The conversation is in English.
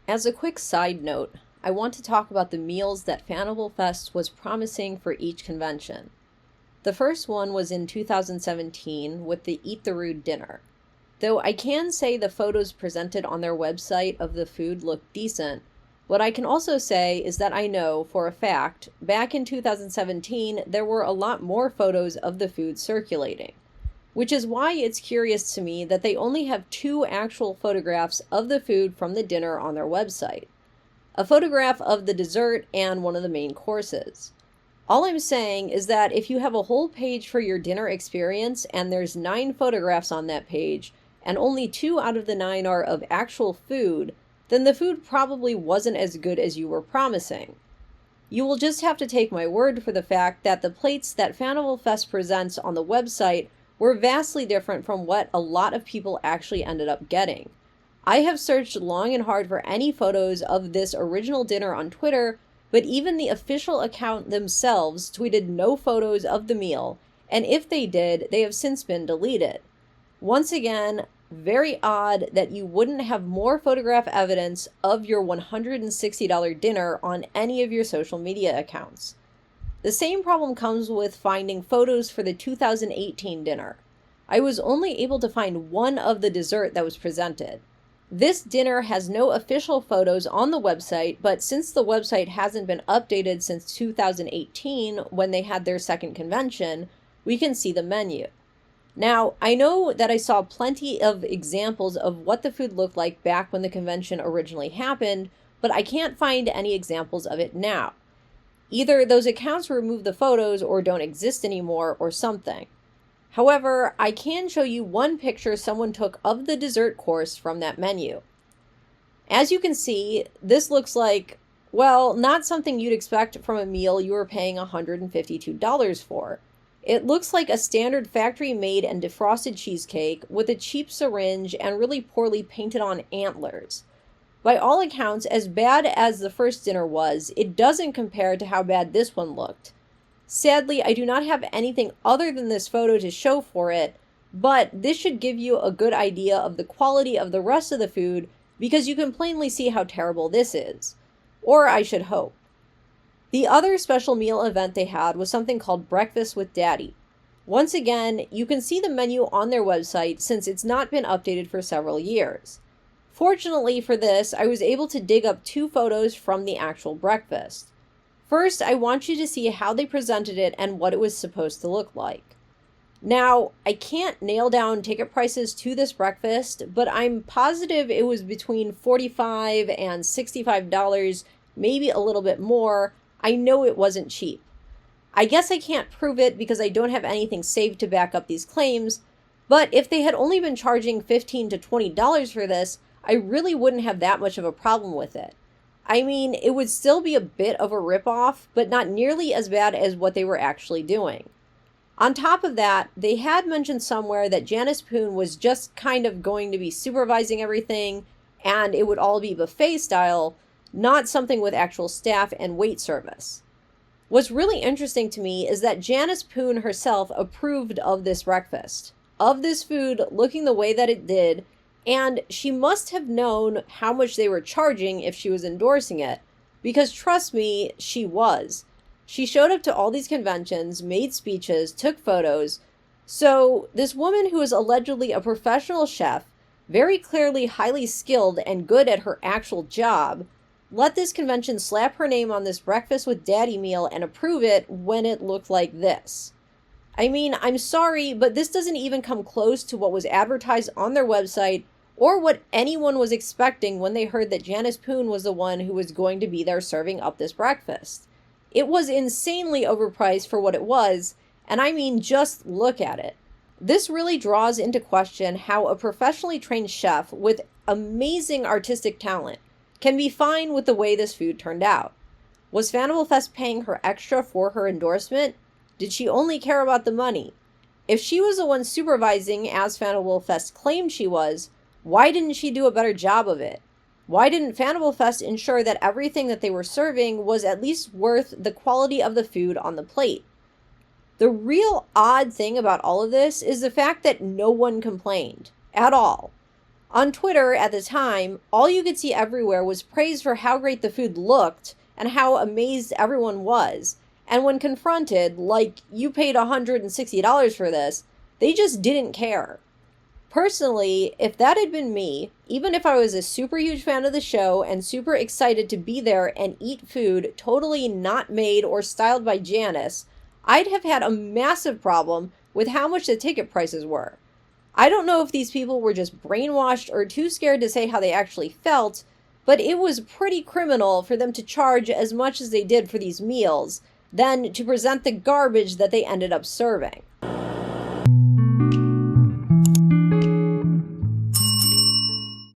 As a quick side note, I want to talk about the meals that FannibalFest was promising for each convention. The first one was in 2017 with the Eat the Rude dinner. Though I can say the photos presented on their website of the food look decent, what I can also say is that I know, for a fact, back in 2017 there were a lot more photos of the food circulating. Which is why it's curious to me that they only have 2 actual photographs of the food from the dinner on their website. A photograph of the dessert and one of the main courses. All I'm saying is that if you have a whole page for your dinner experience and there's 9 photographs on that page, and only 2 out of the 9 are of actual food, then the food probably wasn't as good as you were promising. You will just have to take my word for the fact that the plates that FannibalFest presents on the website were vastly different from what a lot of people actually ended up getting. I have searched long and hard for any photos of this original dinner on Twitter, but even the official account themselves tweeted no photos of the meal, and if they did, they have since been deleted. Once again, very odd that you wouldn't have more photograph evidence of your $160 dinner on any of your social media accounts. The same problem comes with finding photos for the 2018 dinner. I was only able to find one of the dessert that was presented. This dinner has no official photos on the website, but since the website hasn't been updated since 2018 when they had their second convention, we can see the menu. Now, I know that I saw plenty of examples of what the food looked like back when the convention originally happened, but I can't find any examples of it now. Either those accounts remove the photos or don't exist anymore or something. However, I can show you one picture someone took of the dessert course from that menu. As you can see, this looks like, well, not something you'd expect from a meal you were paying $152 for. It looks like a standard factory-made and defrosted cheesecake with a cheap syringe and really poorly painted on antlers. By all accounts, as bad as the first dinner was, it doesn't compare to how bad this one looked. Sadly, I do not have anything other than this photo to show for it, but this should give you a good idea of the quality of the rest of the food because you can plainly see how terrible this is. Or I should hope. The other special meal event they had was something called Breakfast with Daddy. Once again, you can see the menu on their website since it's not been updated for several years. Fortunately for this, I was able to dig up 2 photos from the actual breakfast. First, I want you to see how they presented it and what it was supposed to look like. Now, I can't nail down ticket prices to this breakfast, but I'm positive it was between $45 and $65, maybe a little bit more. I know it wasn't cheap. I guess I can't prove it because I don't have anything saved to back up these claims, but if they had only been charging $15 to $20 for this, I really wouldn't have that much of a problem with it. I mean, it would still be a bit of a ripoff, but not nearly as bad as what they were actually doing. On top of that, they had mentioned somewhere that Janice Poon was just kind of going to be supervising everything, and it would all be buffet style, not something with actual staff and wait service. What's really interesting to me is that Janice Poon herself approved of this breakfast, of this food looking the way that it did, and she must have known how much they were charging if she was endorsing it, because trust me, she was. She showed up to all these conventions, made speeches, took photos. So this woman who is allegedly a professional chef, very clearly highly skilled and good at her actual job, let this convention slap her name on this Breakfast with Daddy meal and approve it when it looked like this. I mean, I'm sorry, but this doesn't even come close to what was advertised on their website or what anyone was expecting when they heard that Janice Poon was the one who was going to be there serving up this breakfast. It was insanely overpriced for what it was, and I mean, just look at it. This really draws into question how a professionally trained chef with amazing artistic talent can be fine with the way this food turned out. Was FannibalFest paying her extra for her endorsement? Did she only care about the money? If she was the one supervising, as FannibalFest claimed she was, why didn't she do a better job of it? Why didn't FannibalFest ensure that everything that they were serving was at least worth the quality of the food on the plate? The real odd thing about all of this is the fact that no one complained at all. On Twitter at the time, all you could see everywhere was praise for how great the food looked and how amazed everyone was. And when confronted, like, you paid $160 for this, they just didn't care. Personally, if that had been me, even if I was a super huge fan of the show and super excited to be there and eat food totally not made or styled by Janice, I'd have had a massive problem with how much the ticket prices were. I don't know if these people were just brainwashed or too scared to say how they actually felt, but it was pretty criminal for them to charge as much as they did for these meals, then to present the garbage that they ended up serving.